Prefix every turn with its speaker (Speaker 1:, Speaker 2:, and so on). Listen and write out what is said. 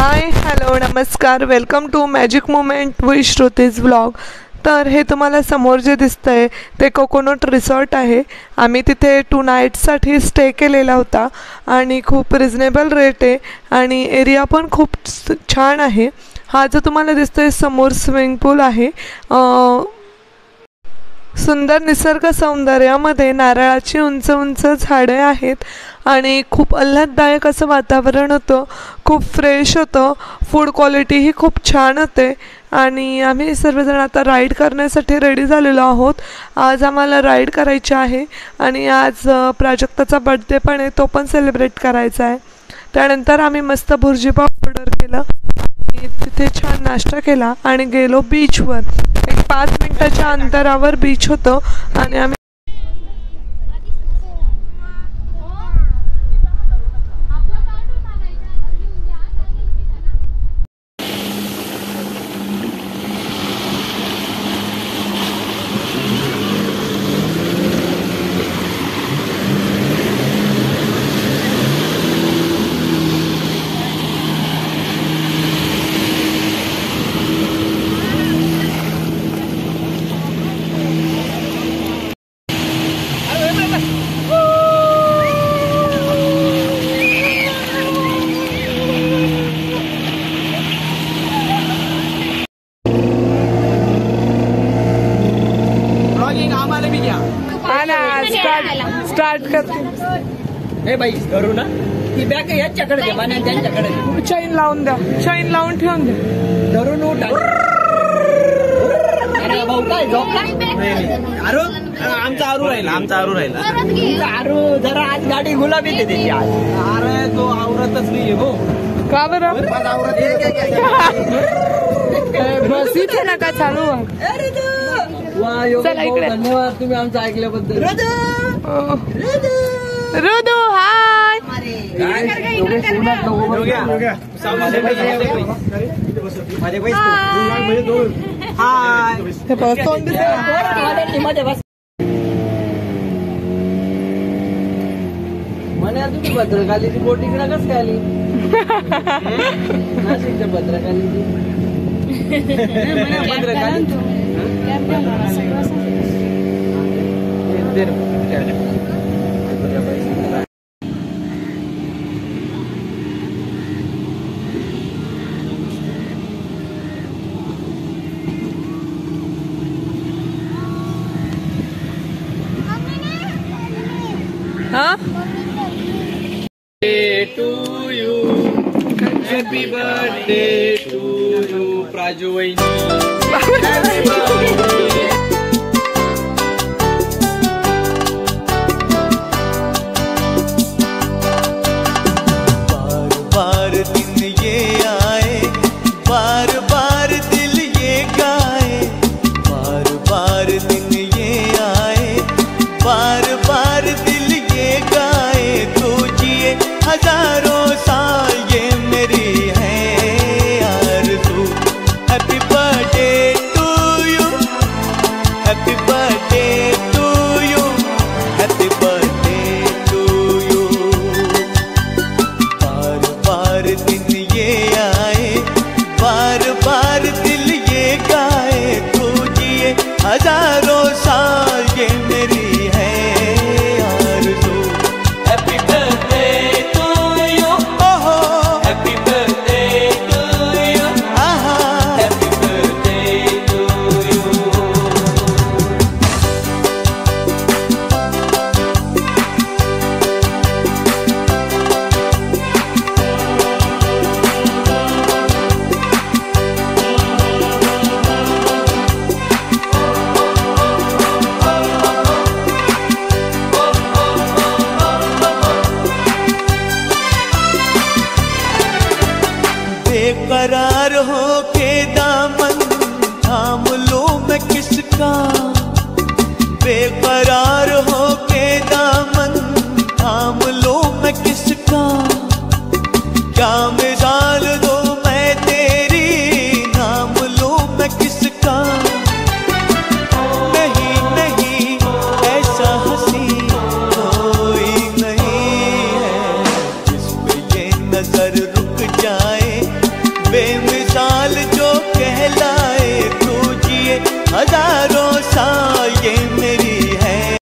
Speaker 1: हाय hello नमस्कार, welcome to magic moment with Shruti's vlog. तर हे तुम्हाला समोर जे दिसतंय ते कोकोनट रिसॉर्ट आहे। आम्ही तिथे 2 नाईट्ससाठी स्टे केलेला होता आणि खूप रिजनेबल रेट आहे आणि एरिया पण खूप छान आहे। हा जो तुम्हाला दिसतोय समोर स्विमिंग पूल आहे। सुंदर निसर्ग सौंदर्यामध्ये नारळाची उंच उंच झाडे आहेत आणि खूप आल्हाददायक असं वातावरण होतं, खूप फ्रेश होतं, फूड क्वालिटीही खूप छान होते आणि आम्ही सर्वजण आता राईड करण्यासाठी रेडी झालेलो आहोत। आज आम्हाला राईड करायची आहे आणि आज प्राजक्ताचा बर्थडे पण आहे, तो पण सेलिब्रेट करायचा आहे। त्यानंतर आम्ही मस्त भुर्जीपाव ऑर्डर केलं, तिथे छान नाश्ता केला आणि गेलो बीचवर। 5 मिनिटाच्या अंतरावर बीच होतं आणि आम्ही स्टार्ट करते।
Speaker 2: ए बाई धरू ना ती बॅग याच्याकडे दे, बाण्या त्यांच्याकडे दे।
Speaker 1: चैन लावून द्या, चैन लावून ठेवून द्या।
Speaker 2: धरून उठ। अरे भाऊ काय झोपला? आरू आमचा आरू राहिला, आमचा आरू राहिला। आरू जरा आज गाडी गुलाबी दे त्याची आज। अरे तो आवरतच नाहीये हो।
Speaker 1: का बरं? बस इथे नका चालू।
Speaker 2: चला इकडे। धन्यवाद तुम्ही आमचं ऐकल्याबद्दल।
Speaker 1: रुदू हाय।
Speaker 2: म्हणे तुम्ही भद्रकालीची बोटिंगला कसं काय आली? नाशिकच्या भद्रकालीची Bhadrakali
Speaker 3: to you, happy birthday to you, Praju वहिनी, happy birthday।
Speaker 4: बार बार दिन ये आए, बार बार दिल ये गाए, बार बार दिन ये आए, बार बार दिल ये गाए, तू जिए हजारों साल ये मेरी है आरज़ू। Happy birthday to you, happy birthday to you, happy birthday to you. बार बार दिन ये आए, बार बार दिल ये गाए, तू जिए हजारों साल ये मेरी है आरज़ू। हैप्पी बर्थडे टू यू, ओहो हैप्पी बर्थडे टू यू, आहा हैप्पी बर्थडे टू यू। बेकरार हो के दामन थाम लूं मैं किसका, बेकरार हो के दामन थाम लूं मैं किसका, क्या मिसाल दो मैं तेरी नाम लूं मैं किसका। नहीं नहीं ऐसा हंसी कोई नहीं है जिस पे ये नजर रुक जाए, हाल